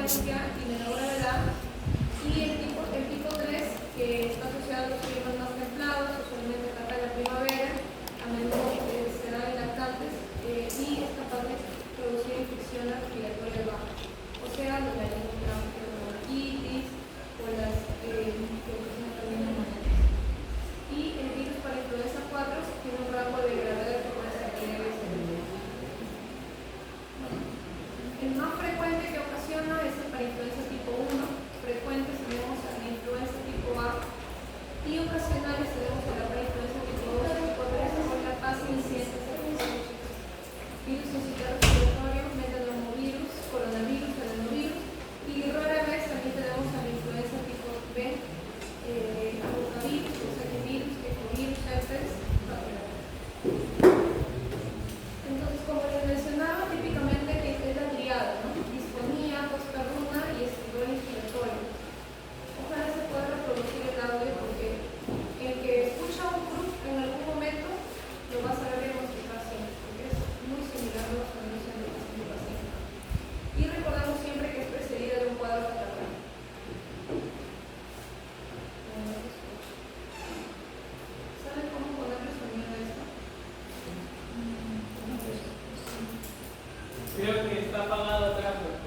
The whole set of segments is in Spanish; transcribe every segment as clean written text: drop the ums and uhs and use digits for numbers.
frecuencia y menor gravedad. Y el tipo 3, que está asociado a los climas más templados, usualmente acá en la primavera, a menudo se da en lactantes y es capaz de producir infección respiratoria baja. O sea, los bronquitis o las y el virus para influenza 4 tiene un rango de gravedad que puede ser leve. El más frecuente que ocasiona es el para influenza tipo 1. Frecuentes tenemos a la influenza tipo A y ocasionales tenemos a la para influenza tipo 2 y tipo 3 con la fase iniciante de virus incitado respiratorio, metadenovirus, coronavirus, adenovirus y rara vez también tenemos a la influenza tipo B, rotavirus, virus, ecovirus, herpes. Entonces, como les mencionaba, típicamente es la triada, ¿no? Disfonía, tos perruna y estridor inspiratorio. Ojalá se pueda reproducir el audio porque el que escucha un grupo en algún momento lo va a saber diagnosticar siempre, porque es muy similar a los sonidos en el paciente. Y recordamos siempre que es precedida de un cuadro catarral. ¿Saben cómo ponerle sonido a esto? Creo que está apagado atrás, pero...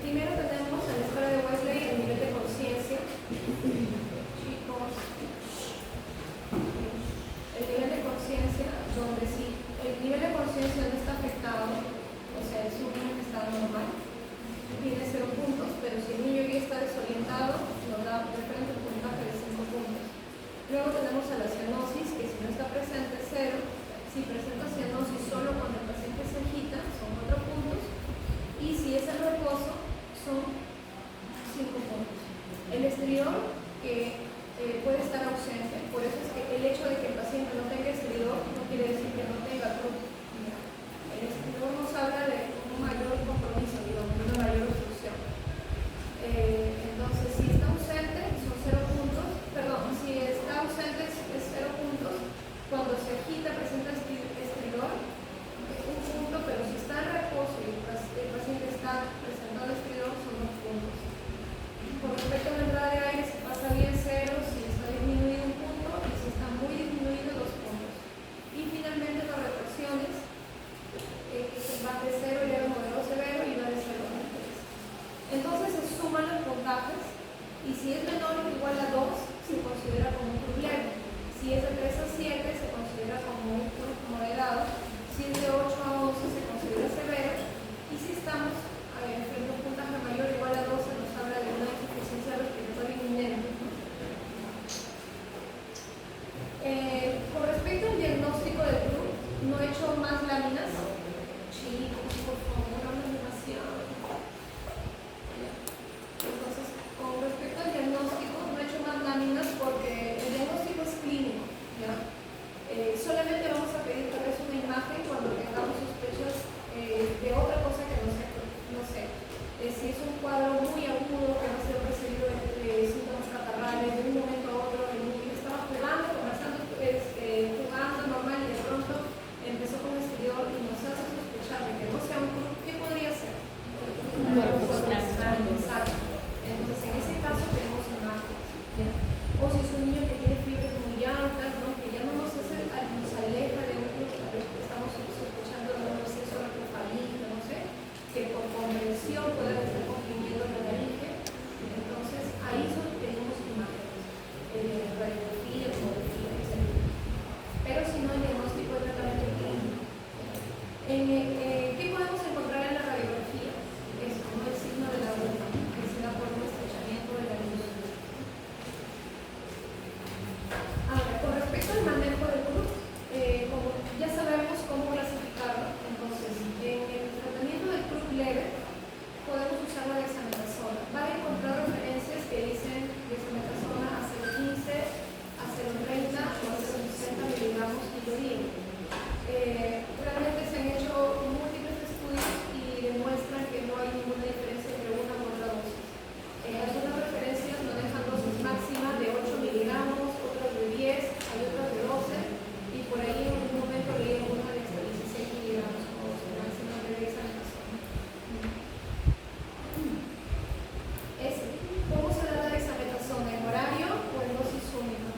Primero tenemos en la escala de West tensión está afectado, o sea, el sumo en estado normal, tiene 0 puntos, pero si el niño ya está desorientado, nos da diferente puntaje de 5 puntos. Luego tenemos a la cianosis, que si no está presente es 0. Si presenta cianosis solo cuando el paciente se agita, son 4 puntos. Y si es el reposo, son 5 puntos. El estridor, que puede estar ausente, por eso es que el hecho de que el paciente no tenga estridor no quiere decir que no tenga cruz. El estridor nos habla de un mayor compromiso, digamos, una mayor obstrucción. Entonces, si está ausente, son 0 puntos. Perdón, si está ausente es 0 puntos. Cuando se agita, presenta estridor, 1 punto, pero si está en reposo y el paciente está presentando estridor, son 2 puntos. Con respecto a la entrada de aire, si pasa bien 0, si está disminuido 1 punto, y si está muy disminuido 2 puntos. Y finalmente las retracciones, va de 0, leve, moderado, severo, y va de 0 a 3. Entonces se suman los puntajes, y si es menor o igual a 2, se considera como un cruz leve. Si es de 3 a 7, se considera como un cruz moderado. Si es de 8 a 11, se considera severo. Y si estamos frente a un puntaje mayor o igual a 12, nos habla de una insuficiencia respiratoria inminente. Con respecto al diagnóstico del CRU, no he hecho más láminas. Chicos, por favor, hablan demasiado. Entonces, con respecto al diagnóstico, no he hecho más láminas porque el diagnóstico es clínico, ¿ya? Solamente vamos a pedir tal vez una imagen cuando tengamos sospechas de otra cosa que no sé. Si es un cuadro muy agudo que no ha sido precedido de síntomas catarrales, de un momento a otro, el niño estaba jugando, conversando, jugando normal y de pronto empezó con exterior y nos hace sospechar de que no sea un CRU, ¿qué podría ser? Un cuerpo extraño. Exacto. Entonces, en ese caso tenemos imágenes, ¿ya? O si es un niño que tiene fiebres muy altas, ¿no? Que ya no nos aleja de un CRU, estamos sospechando de un exceso de encefalitis, no sé, que por convención puede estar comprimiendo la laringe. Entonces, ahí tenemos imágenes, radiografía, tomografía, etc. Pero si no, el diagnóstico es tratamiento clínico. ¿Qué podemos encontrar en la radiografía? Eso, ¿no? El signo de la aguja, que se da por un estrechamiento de la luz. Ahora, con respecto al manejo del CRU, como ya sabemos cómo clasificarlo, entonces, en el tratamiento del CRU leve, podemos usar la dexametasona. Va a encontrar referencias que dicen dexametasona a 0,15, a 0,30 o a 0,60 miligramos por día. Realmente se han hecho múltiples estudios y demuestran que no hay ninguna diferencia entre una u otra dosis. Algunas referencias manejan dosis máximas de 8 miligramos, otras de 10, hay otras de 12, y por ahí en un momento leí una de hasta 16 miligramos como dosis máxima de dexametasona. ¿Cómo se da la dexametasona? ¿En horario o en dosis única?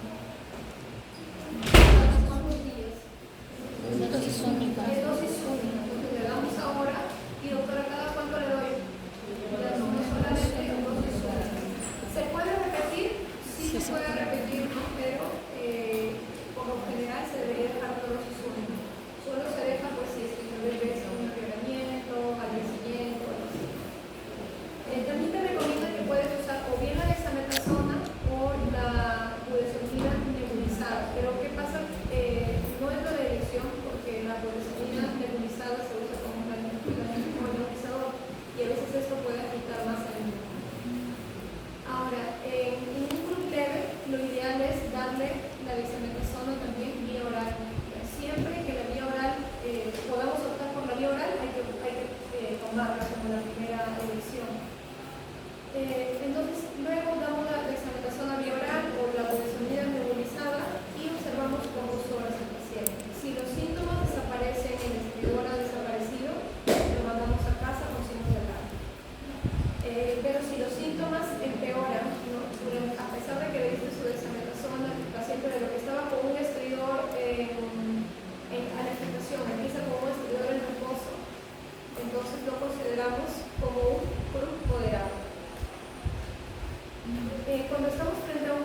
¿Cuántos días? En dosis única. Es dosis única, entonces le damos ahora y doctora, ¿cada cuánto le doy? Ya no solamente en dosis única. ¿Se puede repetir? Sí, se puede repetir, ¿no? Pero por lo general se debería dejar la dosis única. Solo se deja pues si es que el bebé es un empeoramiento, al día siguiente o algo así. También te recomiendo que puedes usar o bien la dexametasona o la budesonida nebulizada. Pero ¿qué pasa? No es la de elección porque la budesonida nebulizada se usa como un nebulizador y a veces esto puede afectar más al niño. Ahora, en un CRU leve, lo ideal es darle la dexametasona también vía oral. Siempre que la vía oral podamos optar por la vía oral, hay que tomarla como la primera elección. Entonces, luego damos la dexametasona vía oral o la budesonida nebulizada y observamos por 2 horas al paciente. Si los síntomas desaparecen, el estridor ha desaparecido, lo mandamos a casa con signos de alarma. Pero si los síntomas empeoran, ¿no? A pesar de que le diste su dexametasona, el paciente de lo que estaba con un estridor a la infectación empieza con un estridor en reposo, entonces lo consideramos como un CRU moderado. Cuando estamos frente a un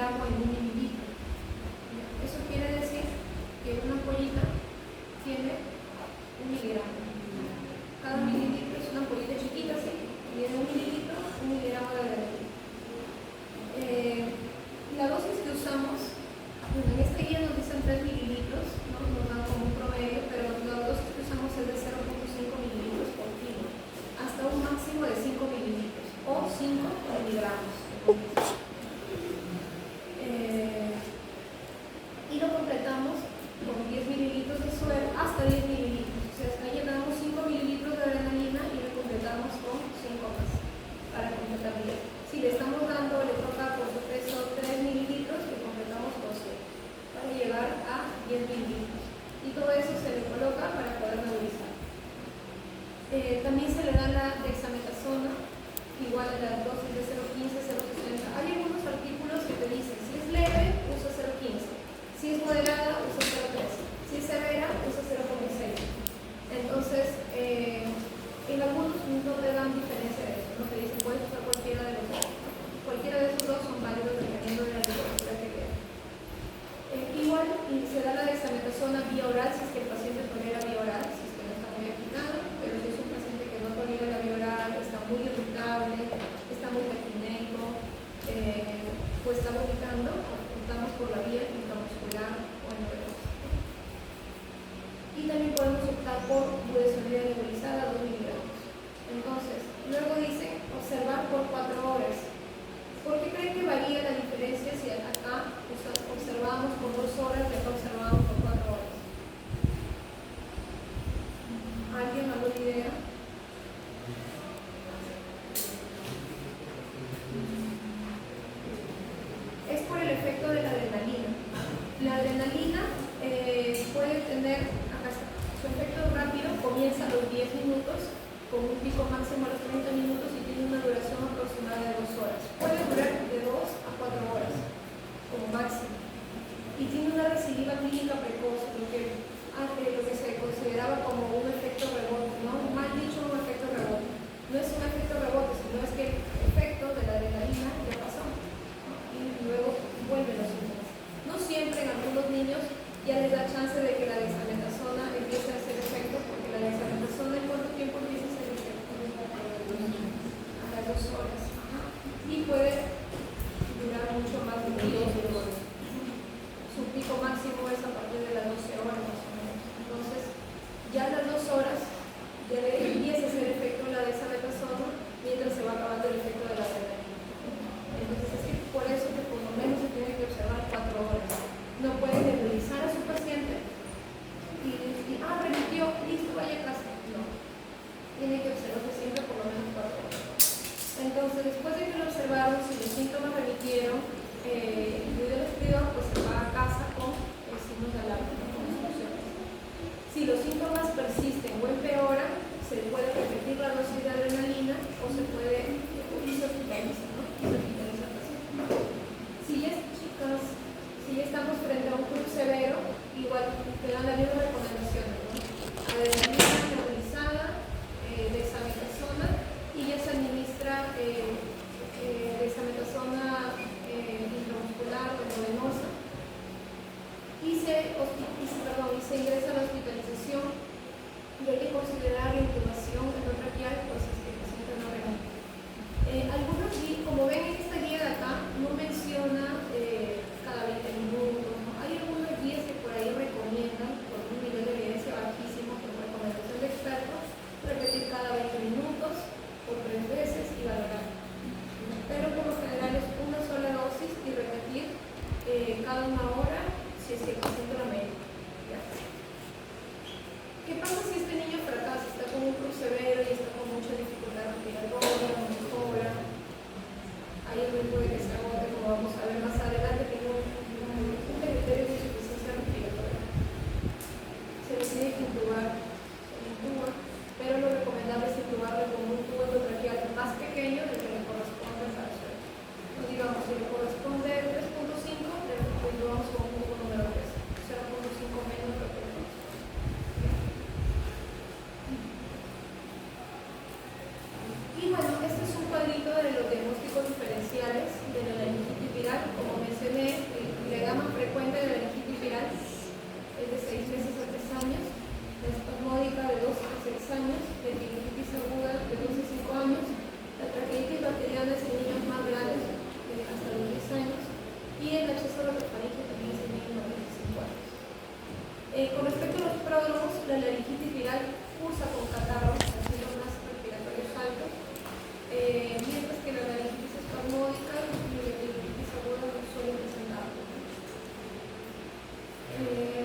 miligramo en un mililitro. Eso quiere decir que una ampollita tiene un miligramo. Cada mililitro es una ampollita chiquita, así, tiene un mililitro, un miligramo de adrenalina. La dosis que usamos, bueno, en esta guía nos dicen 3 mililitros, ¿no? Nos dan como un promedio, pero la dosis que usamos es de 0.5 mililitros por kilo, hasta un máximo de 5 mililitros o 5 miligramos. Y lo completamos con 10 mililitros de suero hasta 10 mililitros. O sea, ahí llenamos 5 mililitros de adrenalina y lo completamos con 5 más para completar bien. Si le estamos dando, le toca por su peso 3 mililitros, le completamos con 7 para llegar a 10 mililitros. Y todo eso se le coloca para poder nebulizar. También se le da la dexametasona, igual a la dosis de 0.15, 0.60. Hay algunos artículos que te dicen, si es leve, usa 0.15. Si es moderada, usa 0.13. Si es severa, usa 0.6. Entonces, en algunos no te dan diferencia de eso, no te dicen, puedes usar cualquiera de los dos. Cualquiera de esos dos son válidos dependiendo de la literatura que veas. Igual se da la dexametasona vía oral si es que el paciente tolera vía oral, si es que no está muy agitado, pero si es un paciente que no tolera la vía oral, está muy irritable, está muy taquineico, pues está vomitando, optamos por la vía intramuscular o endovenosa. Y también podemos optar por budesonida nebulizada 2 miligramos. Entonces, luego dice observar por 4 horas. ¿Por qué creen que varía la diferencia si acá observamos por 2 horas y acá observamos por 4 horas? ¿Alguien alguna idea? Es por el efecto de la adrenalina. La adrenalina puede tener, acá está, su efecto rápido comienza a los 10 minutos, con un pico máximo a los 30 minutos y tiene una duración aproximada de 2 horas. Puede durar de 2 a 4 horas, como máximo. Y tiene una recidiva clínica precoz, lo que se consideraba como un efecto rebote, ¿no? Mal dicho, un efecto rebote. No es un efecto rebote, sino es que el efecto de la adrenalina ya pasó, ¿no? Y luego vuelven los síntomas. No siempre, en algunos niños ya les da chance de que la dexametasona empiece a hacer efecto, porque la dexametasona ¿en cuánto tiempo empieza a hacer efecto? A las 2 horas. Y puede durar mucho más de 2 horas. Su pico máximo es a partir de las 12 horas más o menos. Entonces, ya a las 2 horas ya empieza a hacer efecto la dexametasona mientras se va acabando el efecto de la adrenalina. Entonces, es que por eso que por lo menos se tiene que observar 4 horas. No puede nebulizar a su paciente y remitió, listo, vaya a casa. No. Tiene que observarse siempre por lo menos 4 horas. Entonces, después de que lo observaron, si los síntomas remitieron, yo les pido, pues se va a casa con signos de alarma, con soluciones. Si los síntomas persisten o empeoran, se puede repetir la dosis de adrenalina o se puede hospitalizar, ¿no? Y se hospitaliza al paciente. Si ya estamos frente a un club severo, igual te dan las mismas recomendaciones, ¿no? Adrenalina nebulizada, dexametasona, y ya se administra dexametasona intramuscular o endovenosa y se ingresa a la hospitalización y hay que considerar la intubación endotraqueal, pues es que el paciente no remite. Algunos, como ven en esta guía de acá, no menciona cada 20 minutos, ¿no? Hay algunas guías que por ahí recomiendan, por un nivel de evidencia bajísimo, por recomendación de expertos, repetir cada 20 minutos por 3 veces y valorar. Pero por lo general es una sola dosis y repetir cada 1 hora si es que el paciente lo merita. ¿Qué pasa si este niño fracasa? Está con un cruz severo y está con mucha dificultad respiratoria, no mejora. Hay el riesgo de que se agote, como vamos a ver más adelante, tiene un criterio de insuficiencia respiratoria. Se le tiene que intubar, pero lo recomendable es intubarlo con un tubo endotraqueal más pequeño del que le corresponde al suelo. No digamos, si le corresponde 3.5, le intubamos con un tubo número 3, 0.5 menos lo que le corresponde. Y bueno, este es un cuadrito de los diagnósticos diferenciales de la laringitis viral. viral, como mencioné, la edad más frecuente de la laringitis viral es de 6 meses a 3 años, la espasmódica de 2 a 6 años, la epiglotitis aguda de 2 a 5 años, la traqueitis bacteriana es en niños más grandes, hasta los 10 años, y el acceso a la faringe también es en niños de 25 años. Con respecto a los pródromos, la laringitis viral cursa con catarro, síntomas respiratorios altos, mientras que la laringitis espasmódica y la epiglotitis aguda no suelen presentar.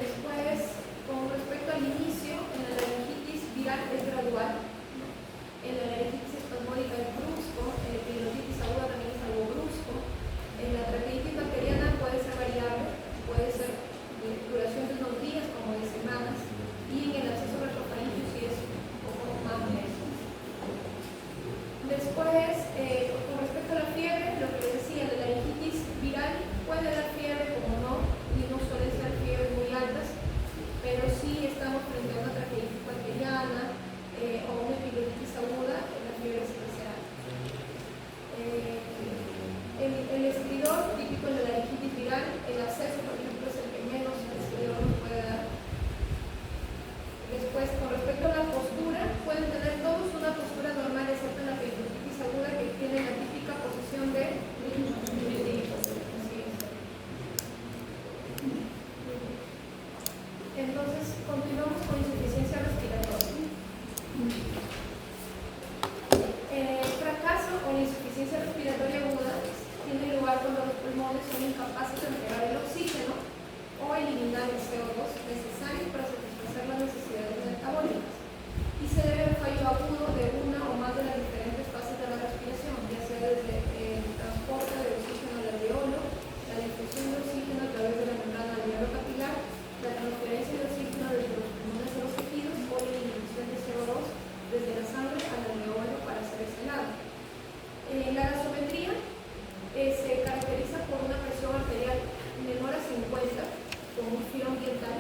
Después, con respecto al inicio, en la laringitis viral es gradual, ¿no? En la laringitis espasmódica es brusco, en la epiglotitis aguda también es algo brusco, en la traqueitis bacteriana puede ser variable, puede ser de duración de unos días como de semanas, y en el acceso retrofaríngeo sí es un poco más lento. Después, con respecto a la fiebre, lo que les decía, la laringitis viral puede dar fiebre como no, y no suelen ser fiebres muy altas, pero sí estamos frente a una traqueitis bacteriana o una epiglotitis aguda, la fiebre sí va a ser alta. El estridor típico de la laringitis viral, el acceso, por ejemplo, es el que menos estridor nos puede dar. Después, con respecto a la postura, pueden tener todos una postura normal, excepto la epiglotitis aguda, que tiene la típica posición de así es. Entonces, continuamos con insuficiencia respiratoria. El fracaso o la insuficiencia respiratoria aguda tiene lugar cuando los pulmones son incapaces de entregar el oxígeno o eliminar el CO2 necesario para satisfacer las necesidades metabólicas, y se debe al fallo agudo de una o más de las diferentes fases de la respiración, ya sea desde el transporte de oxígeno al alveolo, la difusión de oxígeno a través de la membrana alveolar capilar, la transferencia de oxígeno desde los pulmones a los tejidos o la eliminación de CO2 desde la sangre al alveolo para ser exhalado. La gasometría se caracteriza por una presión arterial menor a 50 con un filo ambiental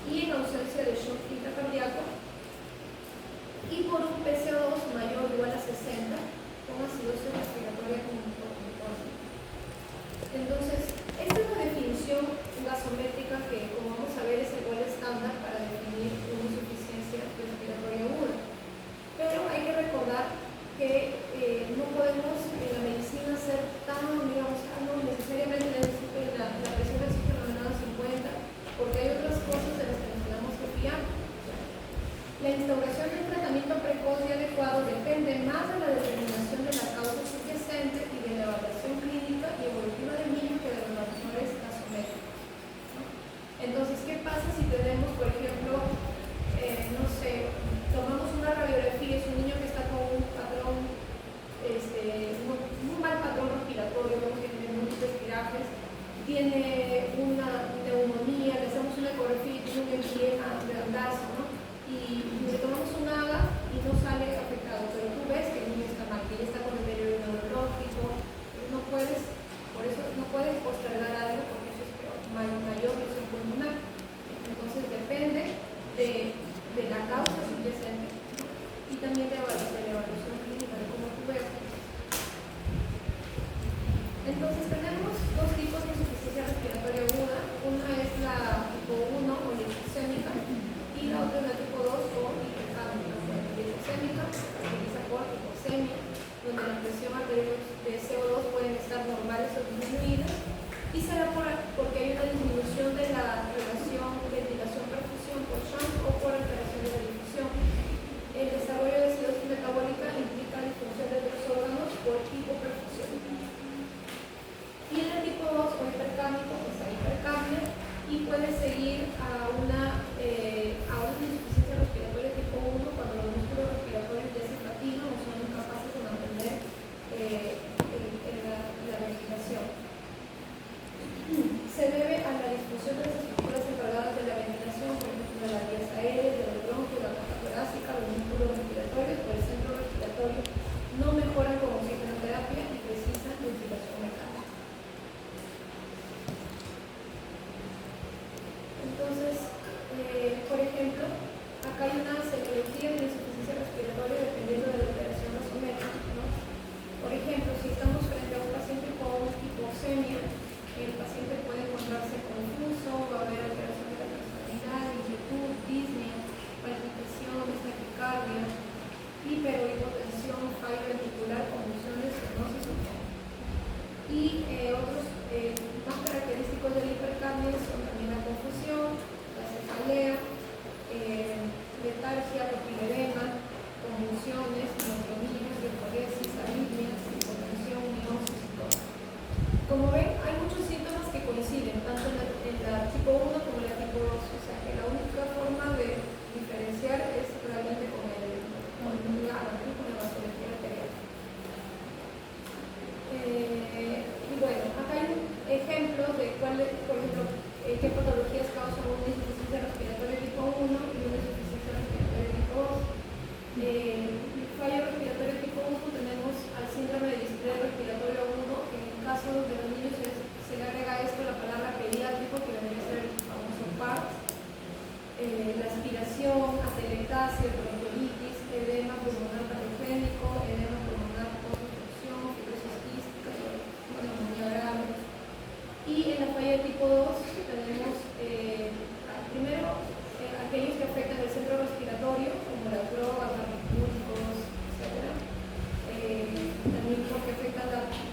y en ausencia de shock intracardíaco, y por un PCO2 mayor o igual a 60 con acidosis respiratoria concomitante. Entonces, esta es la definición gasométrica que, como vamos a ver, es el gol estándar para definir una insuficiencia respiratoria aguda. Pero hay que recordar que no podemos en la medicina ser tan, digamos, no necesariamente necesito la presión de oxígeno menor a 50, porque hay otras cosas de las que nos tenemos que fiar. La instauración de un tratamiento precoz y adecuado depende más de la determinación de la causa subyacente y de la evaluación clínica y evolutiva del niño que de los marcadores gasométricos, ¿no? Entonces, ¿qué pasa si tenemos, por ejemplo, no sé, tomamos una radiografía, es un niño que está con un patrón, unos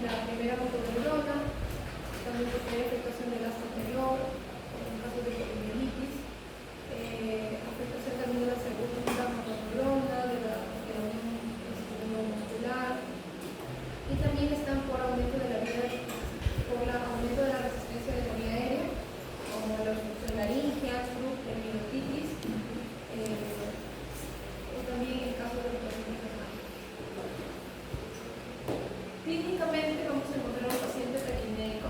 la primera motoneurona, también porque hay afectación del asta anterior, en caso de poliomielitis, afectación también de la segunda motoneurona, de la unión muscular, y también están por aumento de la vía, por el aumento de la resistencia de la vía aérea, como la obstrucción laringea, croup, epidiotitis, y también el caso de los pacientes renales. Clínicamente vamos a encontrar un paciente taquinéico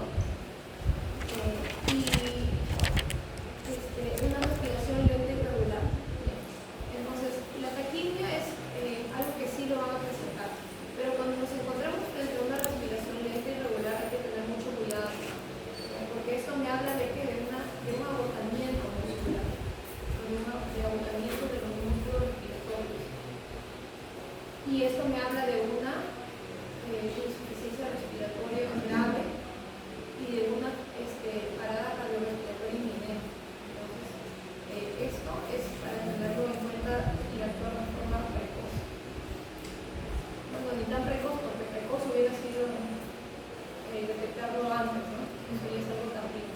y una respiración lenta y regular. Entonces, la taquimia es algo que sí lo van a presentar, pero cuando nos encontramos frente a una respiración lenta y regular hay que tener mucho cuidado, porque esto me habla de un agotamiento muscular, de agotamiento de los músculos respiratorios. Y esto me habla de una insuficiencia respiratoria grave y de una parada cardiorrespiratoria inminente. Entonces, esto es para tenerlo en cuenta y actuar de forma precoz. Bueno, ni tan precoz, porque precoz hubiera sido detectarlo antes, ¿no? Eso ya es algo también.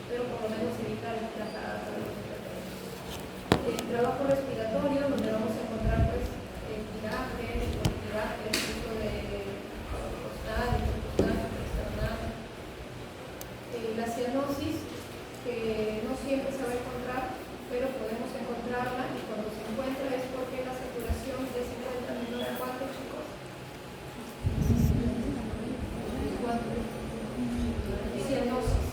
Pero por lo menos evitar la parada cardiorrespiratoria. El trabajo respiratorio, donde vamos a encontrar pues tiraje, el uso de costal, external, la cianosis, que no siempre se va a encontrar, pero podemos encontrarla, y cuando se encuentra es porque la saturación de 50 menor a 4, chicos. 4. Cianosis.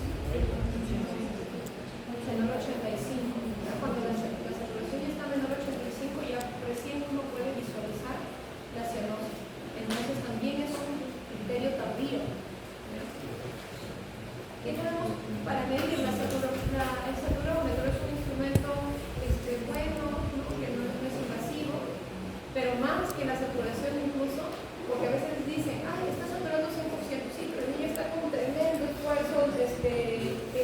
Menor a 85. Cuando la saturación ya está menor a 85, ya recién uno puede visualizar la cianosis. Entonces también es un criterio tardío. ¿Qué tenemos para medir la saturación? El saturómetro es un instrumento bueno, ¿no? Que no es invasivo, pero más que la saturación incluso, porque a veces dicen, ay, está saturando 100%, sí, pero el niño está con tremendo esfuerzo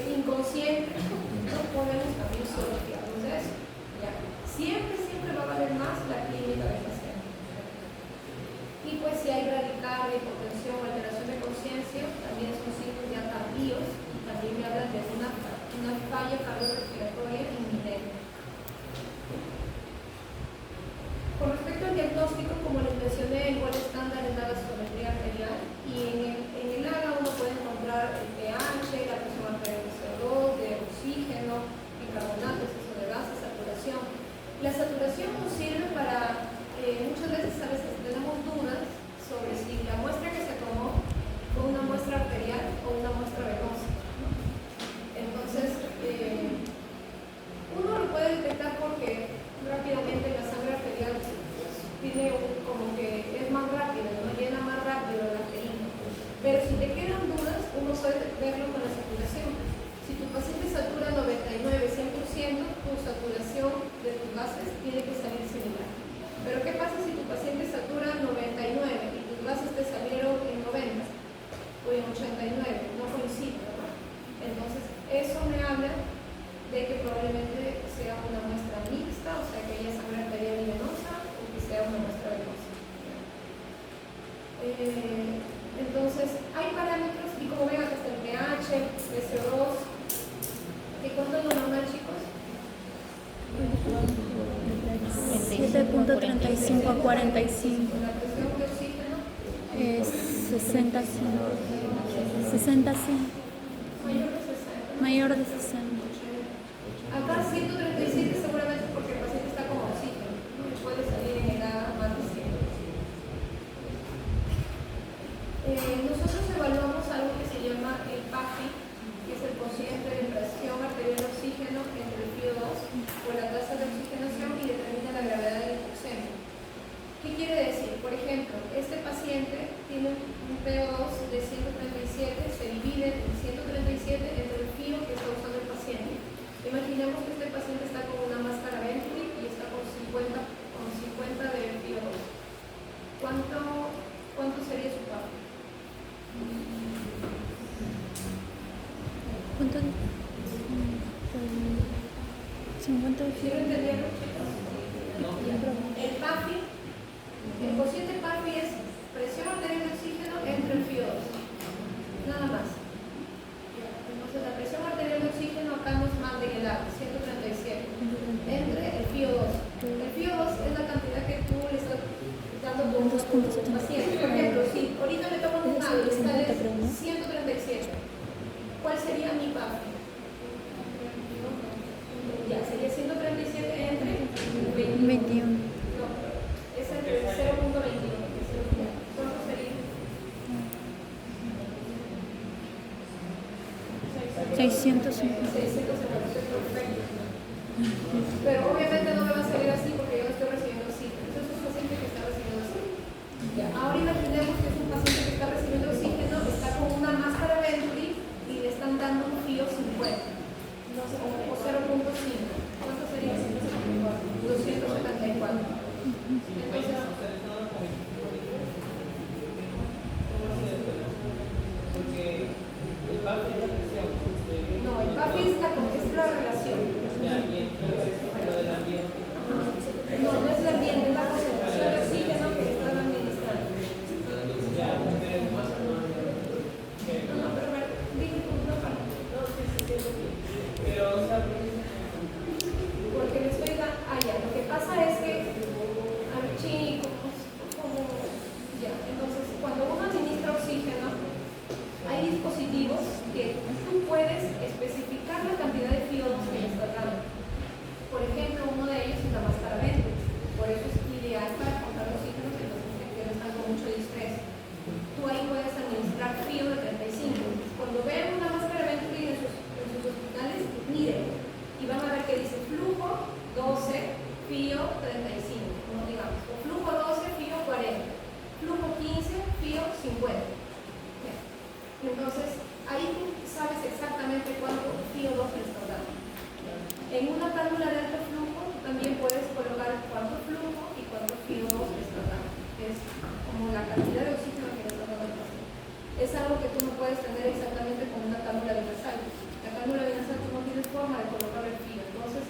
inconsciente. No podemos también solo fiarnos de eso. ¿Ya? Siempre va a valer más la clínica del paciente. Y pues si hay bradicardia, hipotensión, alteración de conciencia, también son signos ya tardíos y también me hablan de una falla cardiorrespiratoria inminente. Con respecto al diagnóstico, como les mencioné, el gol estándar es la gasometría arterial, y en el AGA uno puede encontrar el pH, la presión arterial de CO2, de oxígeno, bicarbonato, exceso de gases, saturación. La saturación nos sirve para, muchas veces a veces tenemos dudas sobre si la muestra que se tomó fue una muestra arterial o una muestra venosa. Entonces, uno lo puede detectar porque rápidamente la sangre arterial tiene como que es más rápida, no llena más rápido la arterina. Pero si te quedan dudas, uno puede verlo con la saturación. Si tu paciente satura 99, 100%, tu saturación de tus gases tiene que salir similar. Pero ¿qué pasa si tu paciente satura 99 y tus gases te salieron en 90 o en 89? No coincide, ¿verdad? Entonces, eso me habla de que probablemente sea una muestra mixta, o sea que haya sangre arterial y venosa, o que sea una muestra venosa. Entonces, hay parámetros, y como ven acá está el pH, el CO2, ¿y cuánto es lo normal, chicos? 7.35 a 45. La presión de oxígeno Es 60 a 100. 60 a 100. mayor de 60. Mayor de 60. Acá 137 seguramente porque el paciente está con oxígeno, ¿no? Y puede salir en edad más de 100. Nosotros evaluamos algo que se llama el PAFI, que es el cociente de presión arterial de oxígeno entre el PO2 o la tasa de oxigenación, y determina la gravedad del hipoxemia. ¿Qué quiere decir? Por ejemplo, este paciente tiene un PO2 de 137, se divide en 137 entre el PIO que está usando el paciente. Imaginemos que este paciente está con una máscara Venturi y está con 50 de PO2. ¿Cuánto sería su PAFI? ¿Cuánto? 50 de ¿Sí lo entendieron, chicos? El PAFI, el cociente PAFI es presión arterial de oxígeno entre el PO2. paciente. Por ejemplo, si ahorita me toman un AVE, está de 137, ¿cuál sería mi PAFI? Ya, sería 137 entre 21. 21. No, es entre 0.21. ¿Cuánto sería? 650. 650, perfecto. Pero obviamente no me va a salir así porque yo no estoy recibiendo oxígeno. Entonces es un paciente que está recibiendo oxígeno. Ya, ahora imaginemos que es un paciente que está recibiendo oxígeno, está con una máscara Venturi y le están dando un FIO 50 o 0.5. ¿Cuánto sería? 274. Entonces, no, el PAFI es la relación. No, no es el ambiente, es la concentración de oxígeno que están administrando. No, pero dime una parte. Porque le estoy dando. Ah, ya, lo que pasa es que a los chicos, como. Ya, entonces, cuando uno administra oxígeno, hay dispositivos que tú puedes especificar la cantidad de FIO2 que le estás dando. Por ejemplo, uno de ellos es la máscara Venturi. Por eso es ideal para contar oxígenos en pacientes que no están con mucho distrés. Tú ahí puedes administrar FIO de 35. Cuando vean una máscara Venturi en sus hospitales, miren y van a ver que dice flujo 12, FIO 35, como digamos, o flujo 12, FIO 40, flujo 15, FIO 50. Bien. Entonces, ahí tú sabes exactamente cuánto FIO2 le estás dando. En una cánula de alto flujo, tú también puedes colocar cuánto flujo y cuánto FIO2 le estás dando. Es como la cantidad de oxígeno que le estás dando al paciente. Es algo que tú no puedes tener exactamente con una cánula venasal. La cánula venasal tú no tienes forma de colocar el FIO. Entonces,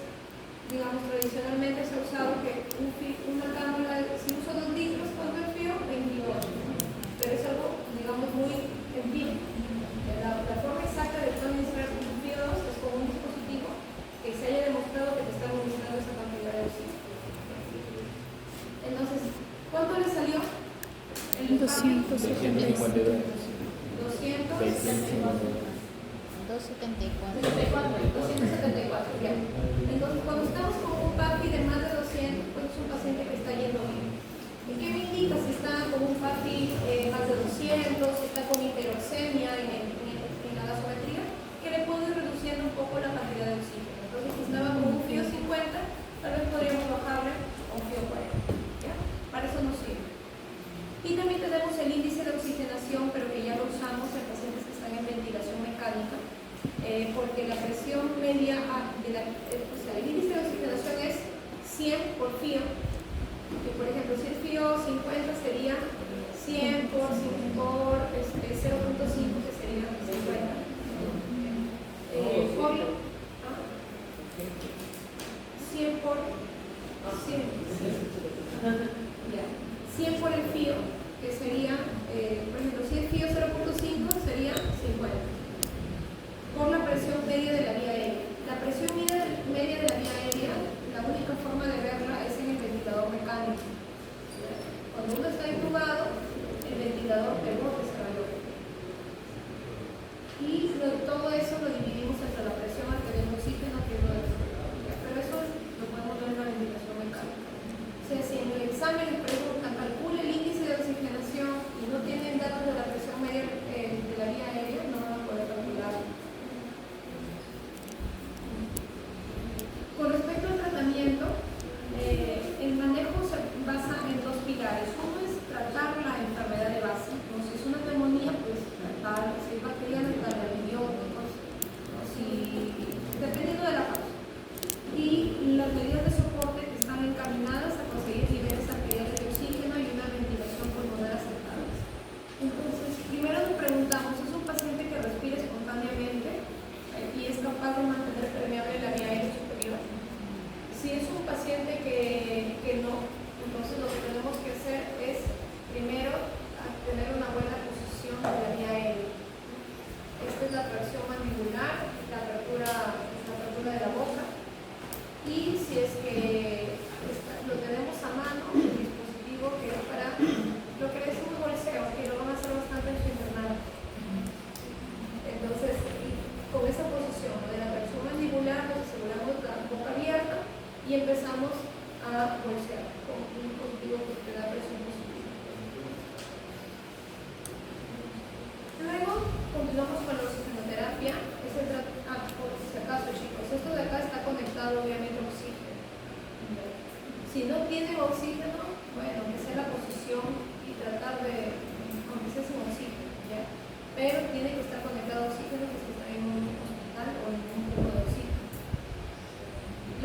digamos, tradicionalmente se ha usado que una cánula, si uso 2 litros, ¿cuánto es FIO? 28. Pero es algo, digamos, muy empírico. La forma exacta de administrar un FIO2 es con un dispositivo que se haya demostrado que te está administrando esa cantidad de oxígeno. Entonces, ¿cuánto le salió? El 275. 274, ya. Entonces, cuando estamos con un PAFI de más de 200, pues es un paciente que está yendo bien. ¿Y qué me indica si está con un PAFI más de 200, si está con hiperoxemia en la gasometría? Que le puedo ir reduciendo un poco la cantidad de oxígeno. Entonces, si estaba con un FIO 50, tal vez podríamos bajarle a un FIO 40. ¿Ya? Para eso nos sirve. Y también tenemos el índice de oxigenación, pero que ya lo usamos en pacientes que están en ventilación mecánica, porque la presión media, o sea, el índice de oxigenación es 100 por FIO, que por ejemplo, si el FIO 50 sería 100 por 0.5, que sería 50. Por 100 por 100. Ya. 100 por el FIO, que sería, por ejemplo, si el FIO 0.5 sería 50, por la presión media de la vía aérea. La presión media de la vía aérea, la única forma de verla es en el ventilador mecánico. Cuando uno está intubado, el ventilador rebote ese valor. Y todo eso lo dividimos entre la presión arterial de oxígeno, que es lo de los. Pero eso lo podemos ver en la ventilación mecánica. O sea, si en el examen les preguntan, calcule el índice de oxigenación y no tienen datos de la presión media de la vía aérea, no van a poder calcularlo. Con respecto al tratamiento, el manejo se basa en 2 pilares. Uno es tratar continuamos con la oxigenoterapia. Por si acaso, chicos, esto de acá está conectado obviamente a oxígeno. Si no tienen oxígeno, bueno, que sea la posición y tratar de, aunque sea sin oxígeno, ¿ya? Pero tiene que estar conectado a oxígeno, que se está en un hospital o en un punto de oxígeno.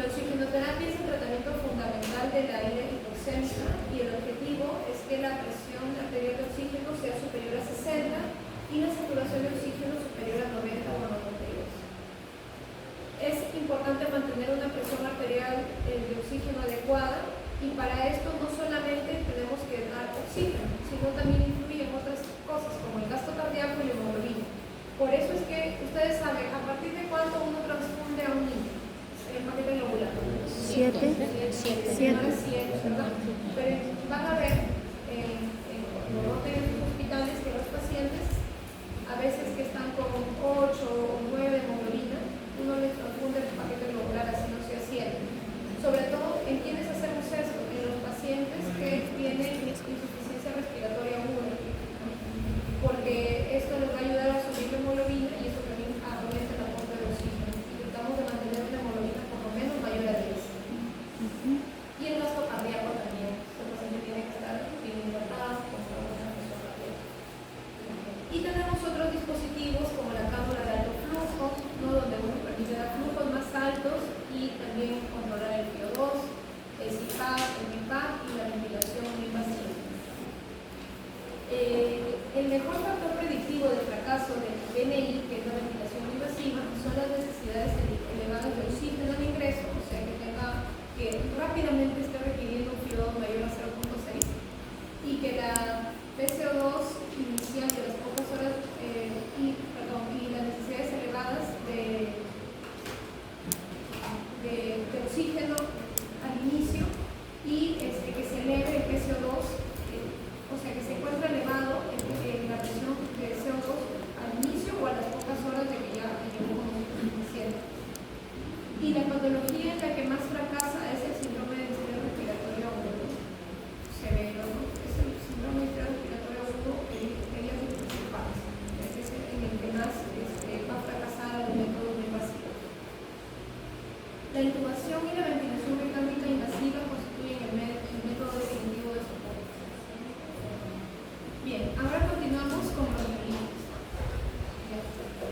La oxigenoterapia es el tratamiento fundamental de la herida hipoxémica y el objetivo es que la presión arterial de oxígeno sea superior a 60 y la saturación de oxígeno superior a 90 o a 92. Es importante mantener una presión arterial de oxígeno adecuada y para esto no solamente tenemos que dar oxígeno, sino también influyen otras cosas como el gasto cardíaco y la hemoglobina. Por eso es que ustedes saben a partir de cuánto uno transfunde a un niño. El paquete globular. 7. 7. ¿Verdad? Pero van a ver cuando en los hospitales que los pacientes a veces que están con 8 o 9 de hemoglobina, uno les transfunde el paquete globular así no sea 7. Sobre todo en quienes hacemos esto, en los pacientes que tienen insuficiencia respiratoria aguda, porque esto les va a ayudar a subir la hemoglobina y eso también aumenta el aporte de oxígeno. Tratamos de mantener una hemoglobina por lo menos mayor a 10. Y el gasto cardíaco también. El paciente tiene que estar bien hidratado, con una presión cardíaca. Y tenemos otros dispositivos como la cánula de alto flujo, ¿no? Donde uno permite dar flujos más altos y también controlar el PO2, el CPAP, el MIPAP y la ventilación no invasiva. El mejor factor predictivo del fracaso del VNI, que es la ventilación no invasiva, son las necesidades elevadas de oxígeno al ingreso, o sea que rápidamente esté requiriendo un PO2 mayor a 0.6 y que la PCO2 inicial de las pocas horas y las necesidades elevadas de oxígeno al inicio y que se eleve el PCO2, o sea que se encuentra elevado en la presión de CO2 al inicio o a las pocas horas de que ya llegó diciendo. Y la patología en la que más fracasa es el síndrome de estrés respiratorio agudo severo, ¿no? Es el síndrome de estrés respiratorio agudo en las principales. Es en el que más va a fracasar el método invasivo. La intubación y la ventilación mecánica invasiva constituyen el método definitivo de soporte. Bien, ahora continuamos con bronquiolitis.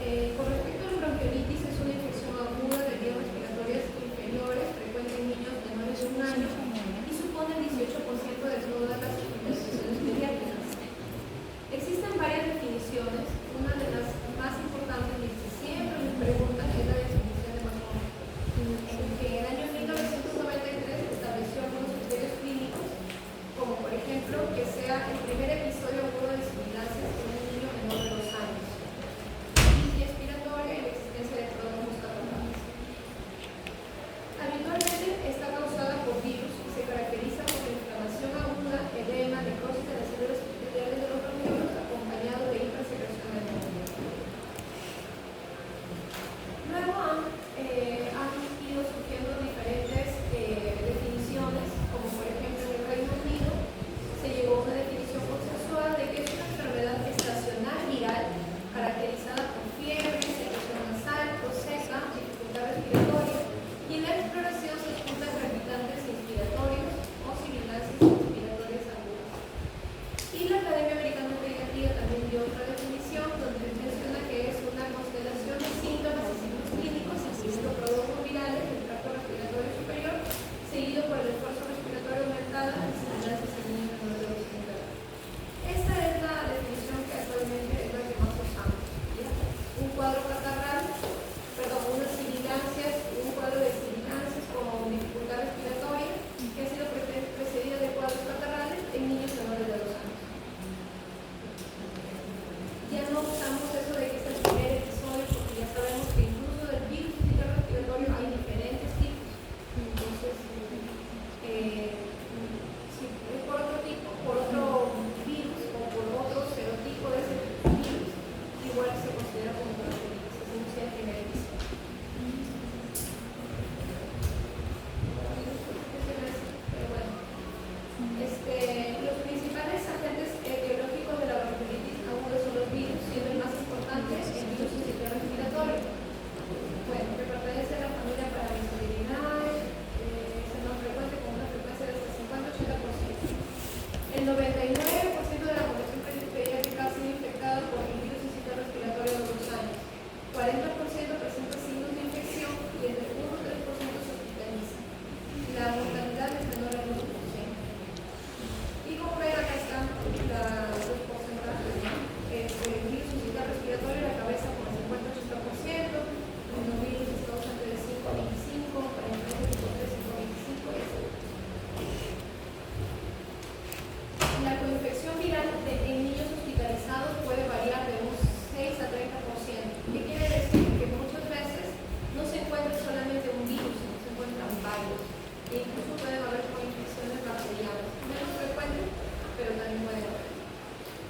Con respecto a la bronquiolitis, es una infección aguda de vías respiratorias inferiores, frecuente en niños menores de 1 año y supone el 18% de todas las hospitalizaciones pediátricas. Existen varias definiciones. Una de las más importantes y que siempre me preguntan es la definición de Macron, en que en el año 1993 estableció algunos criterios clínicos, como por ejemplo que sea el primer episodio agudo de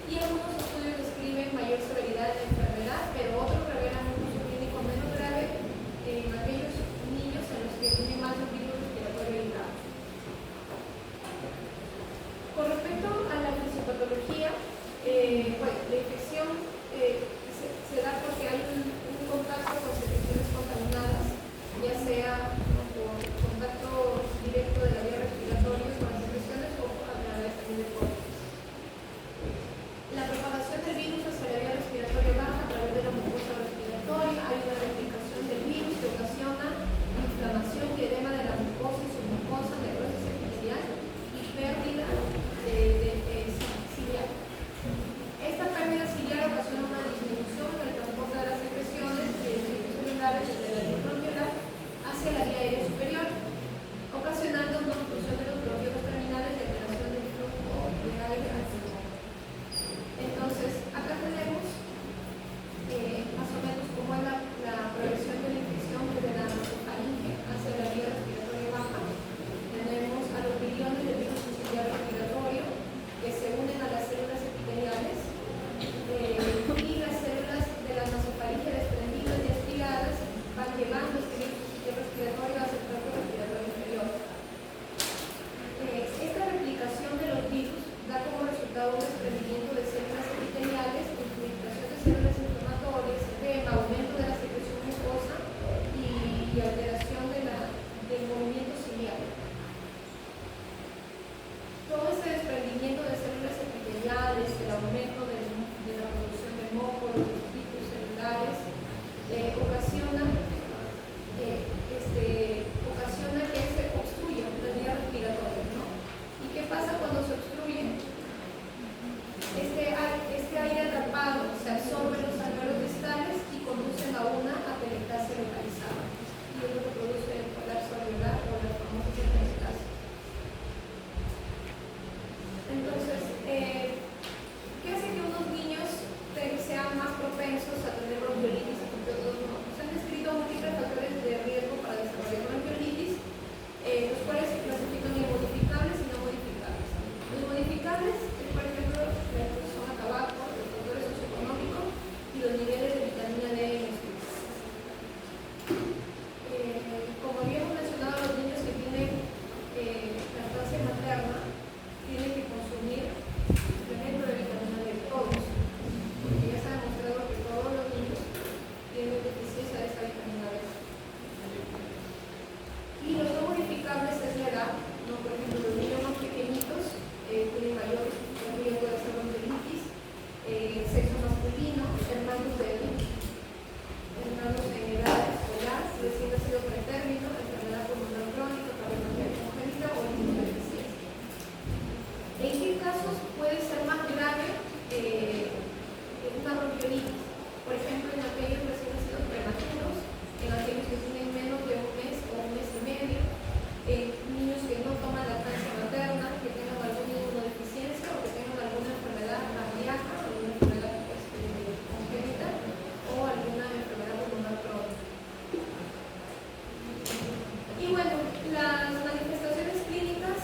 Y algunos estudios describen mayor severidad de la enfermedad, pero otros revelan un uso clínico menos grave en aquellos niños en los que tienen más de un virus respiratorio grave. Con respecto a la fisiopatología, bueno, la infección se da porque hay un contacto con secreciones contaminadas, ya sea por contacto directo de la vía respiratoria con las secreciones o a través también de poros. La propagación del virus hacia la vía respiratoria baja a través de la mucosa respiratoria. Hay una replicación del virus que ocasiona inflamación y edema de la mucosa y submucosa, necrosis epitelial y pérdida ciliar. Esta pérdida ciliar ocasiona una disminución en el transporte de las secreciones celulares desde la vía bronquial hacia la vía aérea superior, ocasionando una obstrucción de los bronquiolos terminales y alteración del flujo de aire al pulmón. Entonces, acá tenemos más o menos cómo es la progresión de la infección desde la nasofaringe hacia la vía respiratoria baja. Tenemos a los biliones de virus sensicial respiratorio que se unen a las células epiteliales y las células de la nasofaringe desprendidas y aspiradas van llevando este virus sensicial respiratorio hacia el tracto respiratorio inferior. Esta replicación de los virus da como resultado un desprendimiento de células epiteliales, infiltración de células inflamatorias, edema, aumento de la secreción mucosa y alteración del movimiento ciliar. Todo este desprendimiento de células epiteliales, el aumento de la producción de moco, los espíritus celulares, ocasiona que se obstruya la vía respiratoria, ¿no? ¿Y qué pasa cuando se obstruye? Este aire atrapado se absorbe en los alveolos distales y conducen a una atelectasia localizada. Y es lo que produce el colapso alveolar o la famosa atelectasia. Entonces, ¿qué hace que unos niños sean más propensos a tener bronquiolitis y que otros no? Se han descrito múltiples factores de riesgo para desarrollar bronquiolitis, los cuales se clasifican en modificables y no modificables. Los modificables es, por ejemplo, la exposición a tabaco, los factores socioeconómicos y los niveles de vitamina D en los niños. Como habíamos mencionado, los niños que tienen lactancia materna tienen que consumir suplemento de vitamina D, todos, porque ya se ha demostrado que todos los niños tienen deficiencia de esta vitamina D. Y los no modificables es la edad, ¿no? Por ejemplo, los niños más pequeñitos tienen mayor riesgo de hacer bronquiolitis, sexo masculino, hermanos en edad escolar, recién nacido pretérmino, enfermedad pulmonar crónica, cardiopatía congénita o inmunodeficiencia. ¿En qué casos puede ser más grave una bronquiolitis? Por ejemplo, en aquellos recién nacidos prematuros, en aquellos que tienen menos de un mes o un mes y medio, niños que no toman lactancia materna, que tengan alguna inmunodeficiencia o que tengan alguna enfermedad cardíaca, alguna enfermedad congénita o alguna enfermedad pulmonar crónica. Y bueno, las manifestaciones clínicas,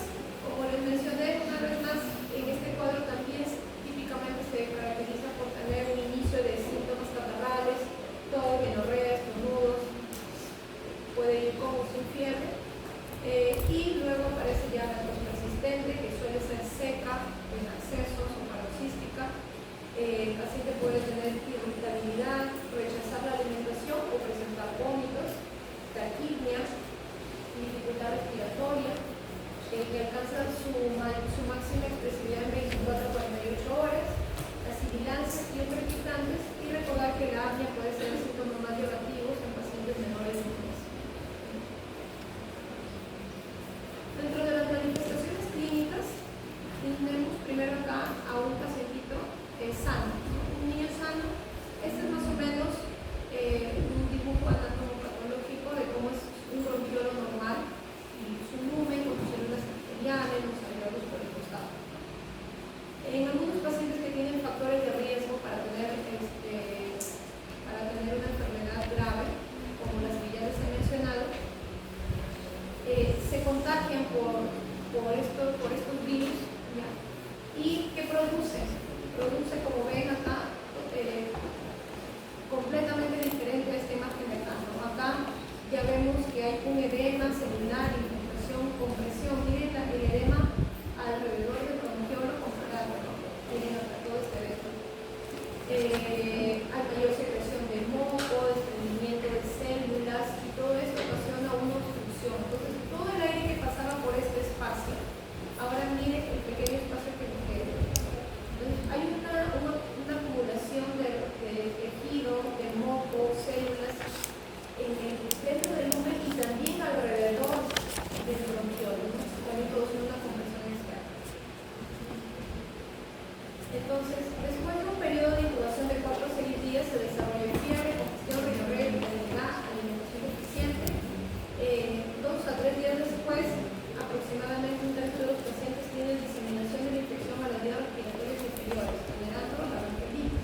como les mencioné una vez más, en este cuadro también típicamente se caracteriza por tener un inicio de síntomas catarrales, tos, menorrea, estornudos, puede ir como sin fiebre, y luego aparece ya la tos persistente, que suele ser seca, en accesos o paroxística. El paciente puede tener irritabilidad, rechazar la alimentación o presentar vómitos, taquipnia, dificultad respiratoria, que alcanza su máxima expresividad en 24 a 48 horas, las sibilancias y crepitantes, y recordar que la apnea puede ser el síntoma más llamativos en pacientes menores de un mes. Dentro de las manifestaciones clínicas, tenemos primero acá a un pacientito sano, ¿no? Un niño sano. Este es más o menos un dibujo anatomopatológico de cómo es un bronquiolo normal y su lumen con sus células epiteliales, los alveolos por el costado. En algunos pacientes produce, como ven acá, completamente diferente a esta imagen de acá, ¿no? Acá ya vemos que hay un edema celular, infiltración, compresión. Miren el edema alrededor del bronquiolo comparado, ¿no? Miren acá todo este evento. Hay mayor secreción de moco, desprendimiento de células, y todo esto ocasiona una obstrucción. Entonces, todo el aire que pasaba por este espacio, ahora miren el pequeño espacio que nos queda. Entonces, hay una acumulación de tejido, de moco, células, dentro del lumen y también alrededor del bronquiolo, ¿no? También produce una compresión externa. Entonces, después de un periodo de incubación de 4 a 6 días, se desarrolla fiebre, congestión, rinorrea, vitalidad, alimentación eficiente. 2 a 3 días después, aproximadamente un tercio de los pacientes tienen diseminación de la infección a las vías respiratorias inferiores, generando la bronquiolitis.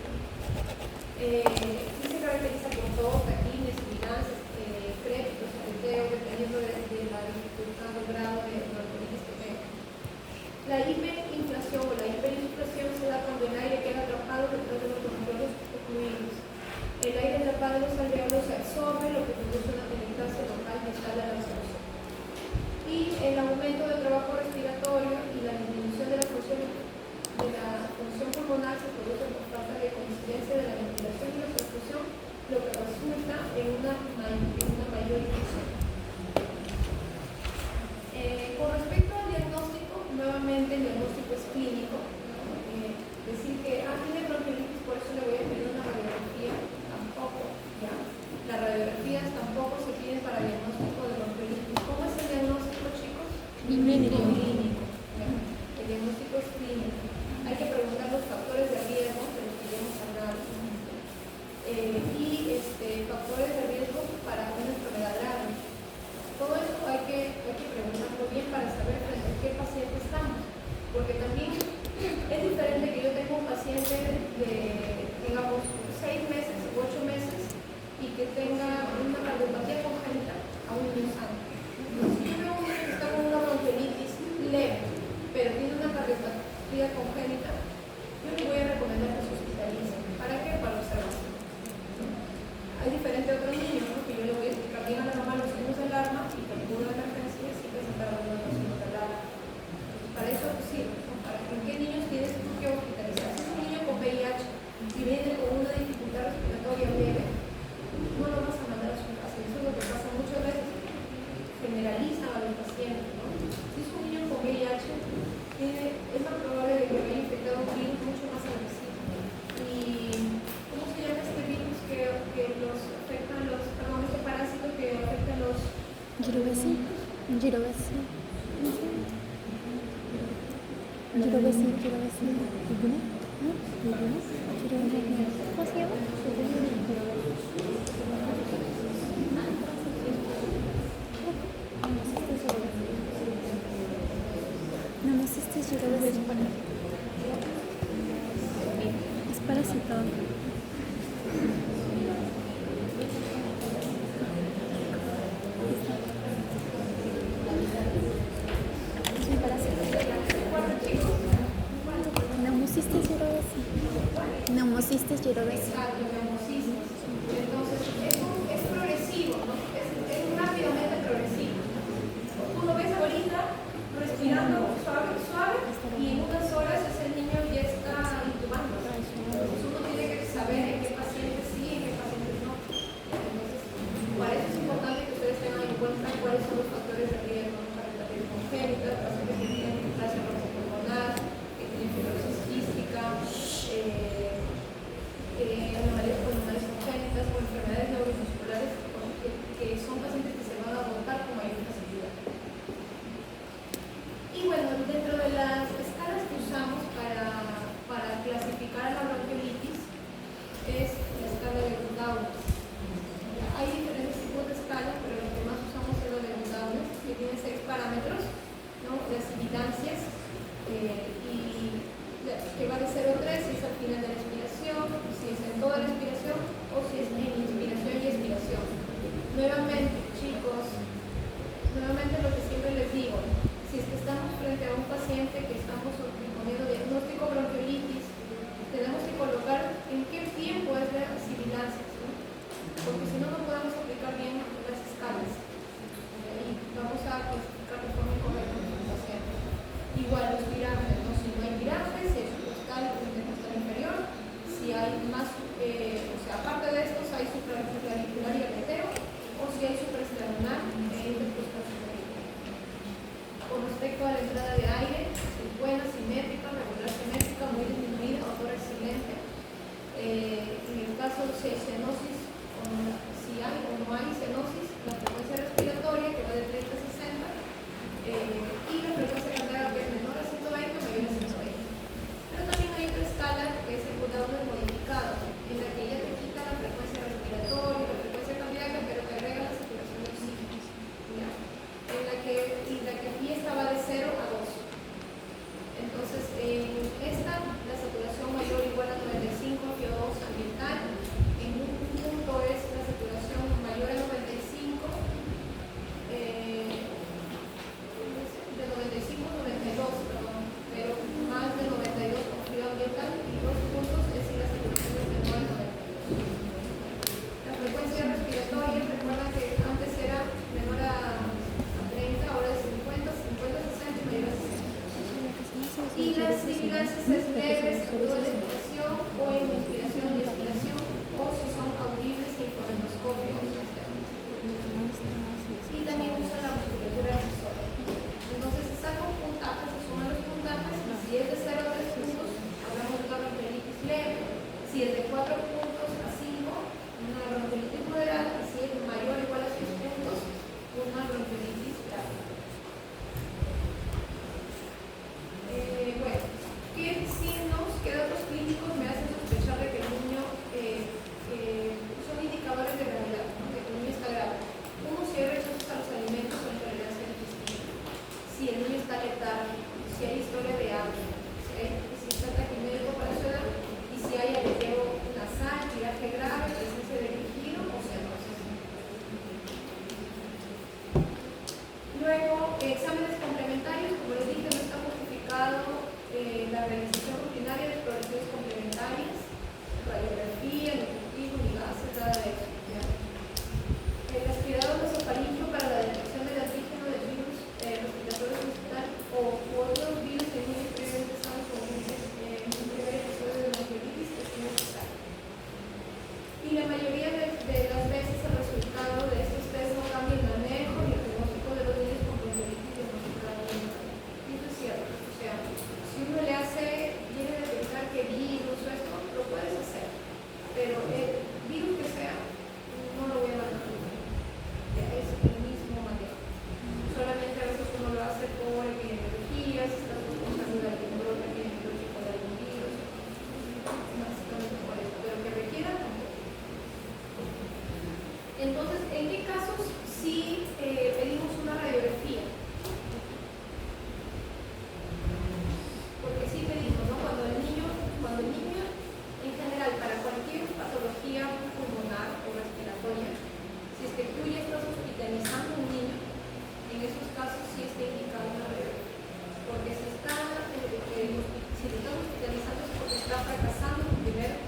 Sí se caracteriza por tos, taquines, sibilancias, crépitos, aleteo, dependiendo de la dificultad o grado de bronquiolitis que tenga. La hiperinflación o la hiperinsuflación se da cuando el aire queda atrapado detrás de los bronquiolos ocluidos. El aire atrapado en los alveolos se absorbe, lo que produce una penetración local distal de la absorción. Y el aumento del trabajo respiratorio y la disminución de la función pulmonar se produce por falta de coincidencia de la ventilación y la perfusión, lo que resulta en una mayor infección. Con respecto al diagnóstico, nuevamente el diagnóstico es clínico, ¿no? Decir que tiene bronquiolitis, por eso le voy a pedir una radiografía, tampoco, ¿ya? Las radiografías tampoco se piden para diagnóstico de bronquiolitis. ¿Cómo es el diagnóstico, chicos? Clínico. ¿Ya? El diagnóstico es clínico. Hay que preguntar los factores de riesgo de los que ya hemos hablado. Factores de riesgo para una enfermedad grave. Todo esto hay que preguntarlo bien para saber frente a qué paciente estamos. Porque también es diferente que yo tenga un paciente de, digamos, 6 meses o 8 meses y que tenga una cardiopatía congénita a un niño sano. Si yo veo un niño que está con una bronquiolitis leve, pero tiene una cardiopatía congénita, yo le voy a recomendar que se hospitalice. ¿Para qué? Para observación. Hay diferente a otro niño, ¿no? Que yo le voy a explicar bien a la mamá los signos de alarma y que por una emergencia sí presentar algunos de los signos de alarma. Para eso sirve, ¿no? Para en qué niños tienes tú que hospitalizar. Si es un niño con VIH y viene con una dificultad respiratoria leve, no lo vas a mandar a su casa. Eso es lo que pasa muchas veces. Generalizan a los pacientes, ¿no? Si es un niño con VIH, es más probable de que haya infectado un virus mucho más agresivo. ¿Y cómo se llama este virus que los afectan, este parásito que afecta a los... Girovesi. ¿Cómo se llama? Namocystis girovesi. Es parásito. Namocystis girovesi. Exacto, neumocisis. Entonces, es progresivo, ¿no? Es rápidamente progresivo. Tú lo ves ahorita respirando suave, y en unas horas ese niño ya está intubando. Entonces, uno tiene que saber en qué pacientes sí y en qué pacientes no. Entonces, para eso es importante que ustedes tengan en cuenta cuáles son los factores de riesgo, ¿no? Para la congénita, pacientes que tienen displasia pulmonar, que tienen fibrosis quística, anomalias pulmonares caso si hay cianosis, si hay o no hay cianosis, la frecuencia respiratoria que va de 30 a 60 y la frecuencia cardíaca que es menor a 120 o mayor a 120. Pero también hay otra escala que es el Goodowner modificado, en la que ya te quita la frecuencia respiratoria, la frecuencia cardíaca, pero te agrega la saturación de oxígeno. ¿Ya? En la que aquí estaba de 0 a 2. Entonces, en esta, la saturación mayor o igual a 95 PO2 ambiental. En un punto es la saturación mayor a 95, de 95 a 92, perdón, pero más de 92 con frío ambiental. Y 2 puntos es si la saturación es menor a 92. La frecuencia respiratoria, recuerda que antes era menor a 30, ahora es 50, 60 y mayor a 60. Y las sibilancias es leves, agudo de expiración o en inspiración y expiración, o si son audibles en fonoendoscopio. Y también usa la musculatura accessoria. Entonces se saca un puntaje, se suman los puntajes, y si es de 0 a 3 puntos, hablamos de una bronquiolitis leve. Si es de 4 puntos a 5, una bronquiolitis moderada, y si es mayor o igual a 6 puntos, una bronquiolitis grave. Bueno, ¿qué signos, qué datos clínicos me hacen sospechar de que el niño son indicadores de gravedad, ¿no? De que el niño está grave? Uno, si hay rechazos a los alimentos o intolerancia al intestino, si el niño está letárgico, si hay historia de hambre, si está taquimédico para su edad, y si hay aleteo nasal, tiraje grave, presencia de líquido o cianosis. Luego, exámenes complementarios, como les dije, no está justificado la realización rutinaria de exploraciones complementarias, radiografía, nutritivo, ni gases, nada de eso. ¿Ya? El aspirador nasofaríngeo para la detección del antígeno del virus respiratorio hospital o otros virus que niños previamente estaban con un primer episodio de bronquiolitis es necesario. Y la mayoría de las veces el resultado de estos test no cambia el manejo ni el diagnóstico de los niños con bronquiolitis diagnosticada localmente. Y eso es cierto. O sea, si uno le viene a detectar que virus o esto, lo puedes hacer. Pero el virus que sea, no lo voy a mandar. Ya es el mismo manejo. Solamente a veces uno lo hace por epidemiología, si está buscando de algún brote epidemiológico de algún virus. Básicamente por eso. Pero que requiera tampoco. Entonces, ¿en qué casos sí pedimos una radiografía? Porque sí pedimos, ¿no? Cuando el niño, en general, para cualquier patología pulmonar o respiratoria, si es que tú ya estás hospitalizando a un niño, en esos casos sí está indicado una radiografía. Porque si lo estás hospitalizando es porque está fracasando primero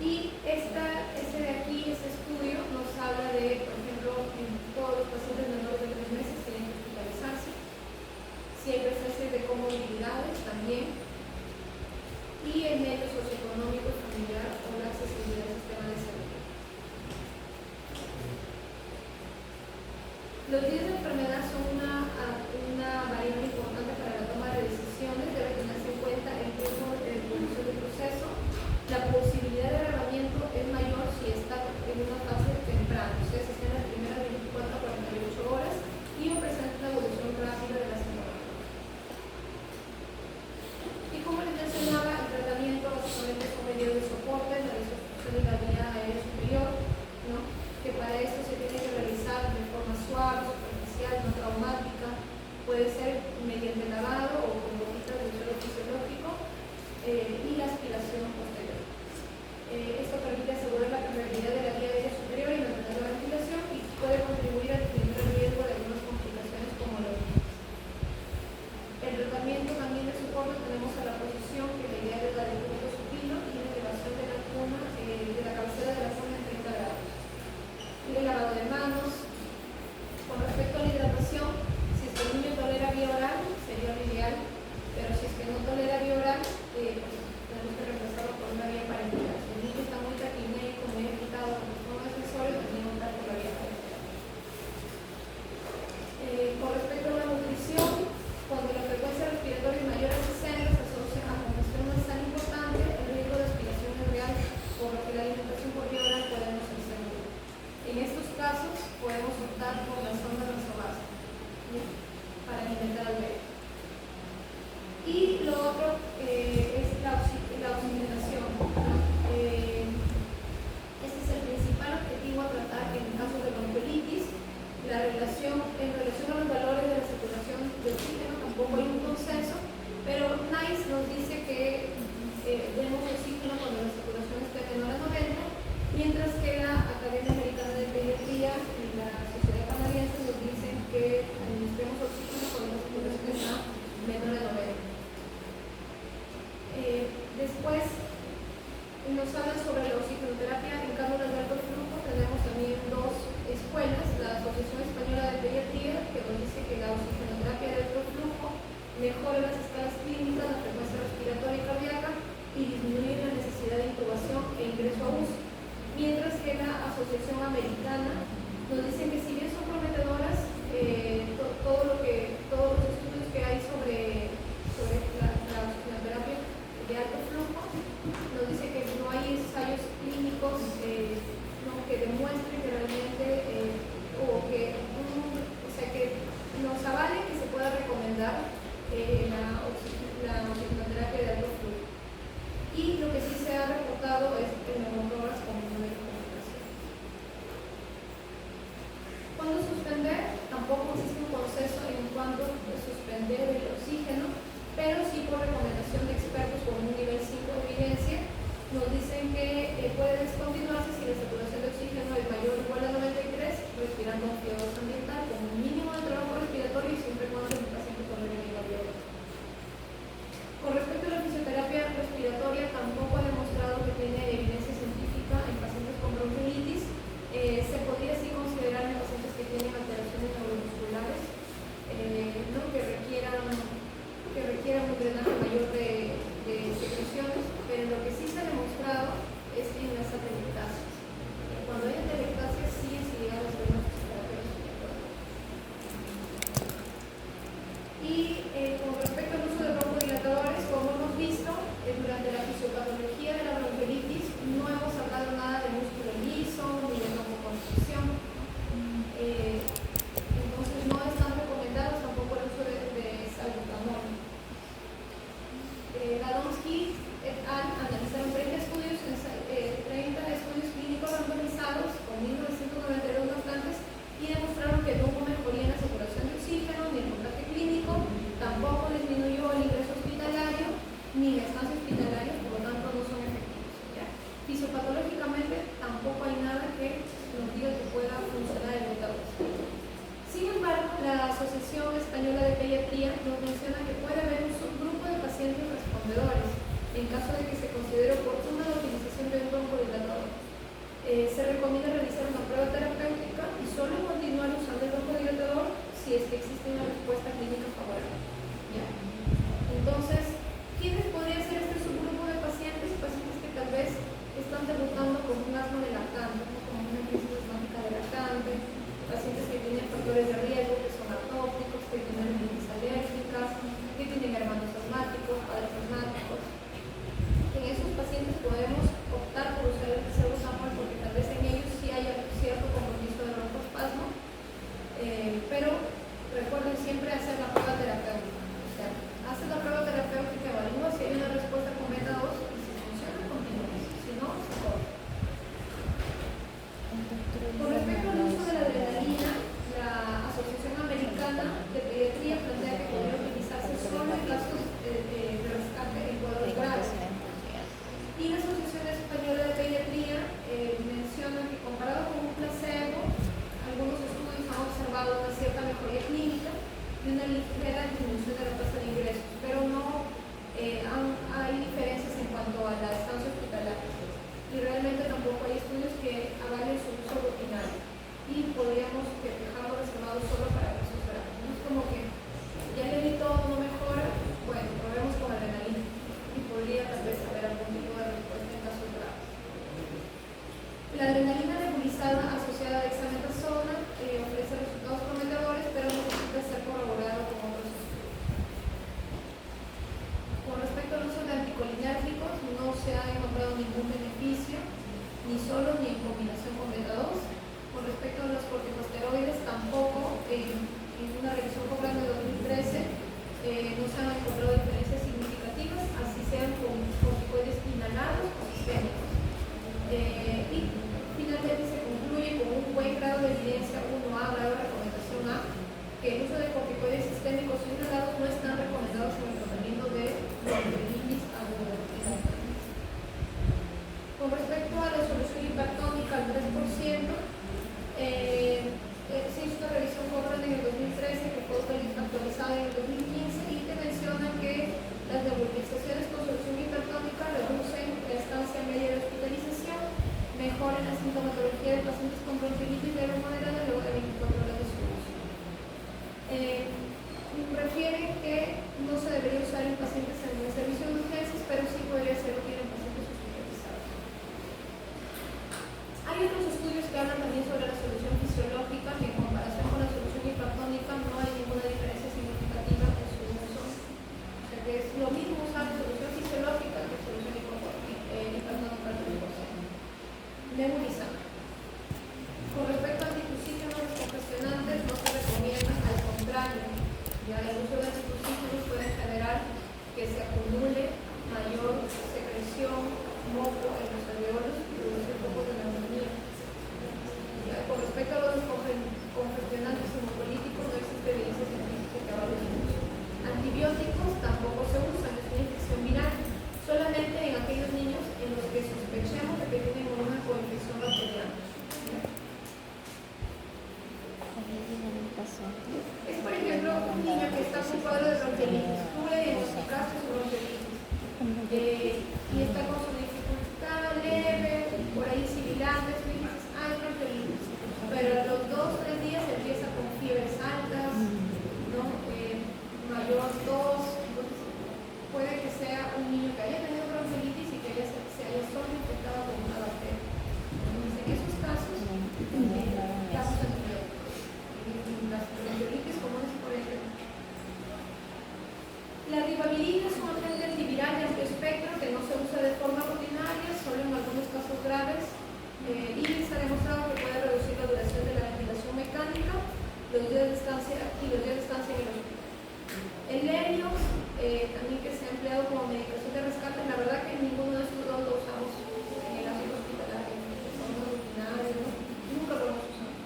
Y este de aquí, este estudio, nos habla de, por ejemplo, en todos los pacientes menores de 3 meses tienen que hospitalizarse. Si hay presencia de comorbilidades también. Y el medio socioeconómico y familiar o la accesibilidad al sistema de salud. Los días de enfermedad son una variable importante para la toma de decisiones. Debe tenerse en cuenta el tiempo de evolución del proceso. La posibilidad de agravamiento es mayor si está en una fase temprana, o sea, si está en las primeras 24 a 48 horas y o presenta una evolución rápida de la sintomatología. Y como les mencionaba, el tratamiento básicamente son medidas de soporte, la desobstrucción de la vía aérea superior, ¿no? Que para esto se tiene que realizar de forma suave, superficial, no traumática, puede ser mediante lavado o con gotitas de suelo fisiológico y la aspiración posterior. Esto permite asegurar la permeabilidad de la vía aérea superior y mantener la ventilación y puede contribuir a disminuir el riesgo de algunas complicaciones como la otitis. El tratamiento también de soporte tenemos a la posición, que la idea es la del punto supino y la elevación de la cuna, de la cabecera de la cuna en 30 grados. Y el lavado de manos. Con respecto a la hidratación, si es que el niño tolera vía oral, sería lo ideal, pero si es que no tolera vía oral, pues tenemos que reemplazarlo por una vía parenteral. Si el niño está muy taquimeico, muy agitado, con los tonos accesorios, también optar por la vía parenteral. Con respecto a la nutrición, cuando la frecuencia respiratoria es mayor a 60, se asocia a congestión no es tan importante, el riesgo de aspiración es real, por lo que la alimentación por vía oral podemos ser segura. En estos casos, podemos optar por la sonda nasogástica para alimentar al bebé. Y lo otro es la oxigenación. Este es el principal objetivo a tratar en casos de bronquiolitis. En relación a los valores de la saturación de oxígeno tampoco hay un consenso, pero NICE nos dice que demos oxígeno cuando la saturación esté menor a 90, mientras que la Academia Americana de Pediatría y la Sociedad Canadiense nos dicen que administremos oxígeno cuando la saturación está menor a 90. Después nos hablan sobre la oxigenoterapia en cánula de alto flujo. Tenemos también dos escuelas, la Asociación Española de Pediatría, que nos dice que la oxigenoterapia de alto flujo mejora las escalas clínicas, la frecuencia respiratoria y cardíaca y disminuye la necesidad de intubación e ingreso a UCI. Mientras que la Asociación Americana nos dicen que si bien son prometedoras, todos los estudios que hay sobre la oxigenoterapia de alto flujo nos dice que no hay ensayos clínicos que demuestren que realmente que nos avale que se pueda recomendar la oxigenoterapia de alto flujo. Y lo que sí se ha reportado es el neumotórax como una complicación. ¿Cuándo suspender? Tampoco existe un consenso en cuanto a suspender el oxígeno, pero sí por recomendación de expertos con un nivel 5 de evidencia, nos dicen que puede descontinuarse si la saturación de oxígeno es mayor o igual a 93, respirando CO2 ambiental con un mínimo de trabajo respiratorio y siempre cuando el paciente tolere la vía oral. Con respecto a la fisioterapia respiratoria, tampoco ha demostrado que tiene evidencia científica en pacientes con bronquiolitis. Se podría sí considerar en pacientes que tienen alteraciones neuromusculares, que requieran un drenaje mayor de secreciones, pero lo que sí se ha demostrado es en las atelectasias. Cuando hay atelectasias sí es ideal hacer una fisioterapia respiratoria. Y con respecto al uso de broncodilatadores, como hemos visto, durante la fisiopatología de la bronquiolitis no hemos hablado nada de músculo liso ni de broncoconstricción. Entonces no están recomendados tampoco el uso de salbutamol. Radomski et al. Analizaron 30 estudios clínicos randomizados con 1992 muestrantes y demostraron que no hubo mejoría en la saturación de oxígeno ni el contagio clínico, tampoco disminuyó el ingreso hospitalario ni la estancia hospitalaria, por lo tanto no son efectivos. ¿Ya? Fisiopatológicamente tampoco hay nada que nos diga que pueda funcionar el metabolismo. Sin embargo, la Asociación Española de Pediatría nos menciona que puede haber un subgrupo de pacientes respondedores en caso de que se considere oportuna la utilización de un broncodilatador Se recomienda realizar una prueba terapéutica y solo continuar usando el broncodilatador si es que existe una respuesta clínica favorable. ¿Ya? Entonces, ¿quiénes podrían ser este subgrupo de pacientes? Pacientes que tal vez están debutando con un asma de lactante, ¿no? Como una crisis asmática de lactante, pacientes que tienen factores de riesgo, que son atópicos, que tienen rinitis alérgicas, que tienen hermanos asmáticos, padres asmáticos. En esos pacientes podemos optar por usar el salbutamol porque tal vez en ellos sí haya cierto compromiso de broncoespasmo, pero recuerden siempre hacer la prueba terapéutica. O sea, haces la prueba terapéutica, evalúa si hay una respuesta con beta 2 y si funciona, continúas. Si no, se corta. Con respecto al uso de la adrenalina, la Asociación Americana de Pediatría plantea que podría utilizarse solo en casos de rescate en cuadros graves. Y la Asociación Española de Pediatría menciona que comparado con un placebo, algunos estudios han observado una cierta mejoría clínica y una ligera disminución de la tasa de ingresos, pero no hay diferencias en cuanto a la estancia hospitalaria. Y realmente tampoco hay estudios que avalen su uso rutinario. Y podríamos dejarlo reservado solo para casos graves. No es como que ya le di todo, no mejora, bueno, probemos con adrenalina. Y podría tal vez haber algún tipo de respuesta en casos graves. La adrenalina nebulizada asociada a dexametasona ofrece resultados prometedores, pero necesita ser corroborado con otros estudios. Con respecto al uso de anticolinérgicos, no se ha encontrado ningún beneficio, ni solo ni en combinación con beta 2. Con respecto a los corticosteroides, tampoco en una revisión popular de 2013 no se han encontrado diferencias significativas, así sean con corticoides inhalados o sistémicos. Y finalmente se concluye con un buen grado de evidencia 1A, grado de recomendación A, que el uso de corticoides sistémicos o inhalados no están recomendados en el tratamiento de bronquiolitis aguda. Con respecto a la solución hipertónica al 3%, se hizo una revisión Cochrane en el 2013 que fue actualizada en el 2015 y te menciona que las nebulizaciones con solución hipertónica reducen la estancia media de hospitalización, mejoran la sintomatología de pacientes con bronquiolitis leve moderada luego de 24 horas de su uso. Refieren que no se debería usar en pacientes en el servicio de urgencias, pero sí podría ser útil en pacientes hospitalizados. Hay otros estudios que hablan también sobre la solución fisiológica, que en comparación con la solución hipertónica no hay ninguna diferencia significativa en su uso. O sea que es lo mismo usar solución fisiológica que solución hipertónica al 3%. Nebulizante. Con respecto a antitusígenos descongestionantes, no se recomiendan, al contrario, ya el uso de antitusígenos puede generar que se acumule mayor secreción, moco en los alveolos y producir focos de neumonía. Con respecto a los descongestionantes hemopolíticos, no existe evidencia científica que avale su uso. Antibióticos tampoco se usan, es una infección viral, solamente en aquellos niños en los que sospechemos de que tienen una coinfección bacteriana. Es, por ejemplo, un niño que está con cuadro de bronquiolitis, tú le diagnosticaste su bronquiolitis y está con su dificultad leve, por ahí sibilantes, y dices, ay, bronquiolitis, pero a los 2-3 días empieza con fiebres altas, ¿no? Mayor tos, entonces puede que sea un niño que haya tenido bronquiolitis y que se haya solo infectado con una bacteria. Entonces, en esos casos, casos antibióticos. Las bronquiolitis comunes, por ejemplo. La ribabilina es un agente antiviral de amplio espectro que no se usa de forma rutinaria, solo en algunos casos graves, y se ha demostrado que puede reducir la duración de la ventilación mecánica, los días de estancia y los días de estancia en el hospital. El Lerios, también que se ha empleado como medicación de rescate, la verdad que ninguno de estos dos lo usamos en el ámbito hospitalario, de forma rutinaria, ¿no? Nunca lo hemos usado.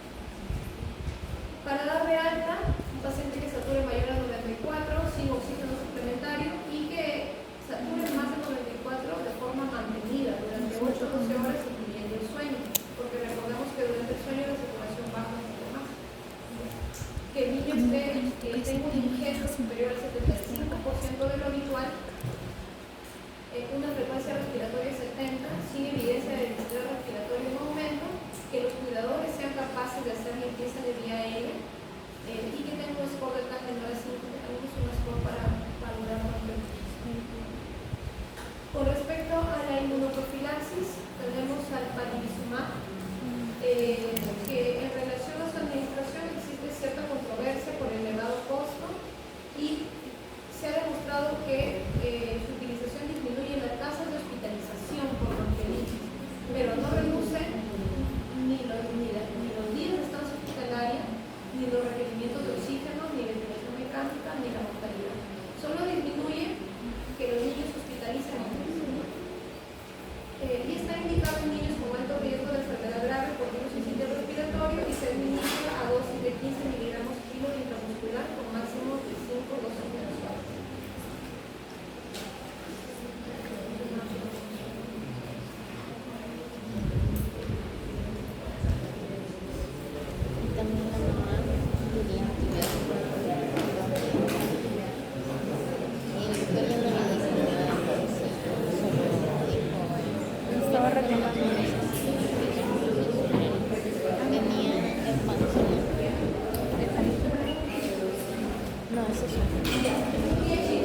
Para dar de alta, un paciente que sature mayor a 94 sin oxígeno suplementario y que sature más de 94 de forma mantenida durante 8-12 horas incluyendo el sueño, porque recordemos que durante el sueño la saturación baja mucho más. Que el niño que tenga un ingesto superior al 75% de lo habitual, una frecuencia respiratoria 70, sin evidencia de distrés respiratorio en aumento eso ya.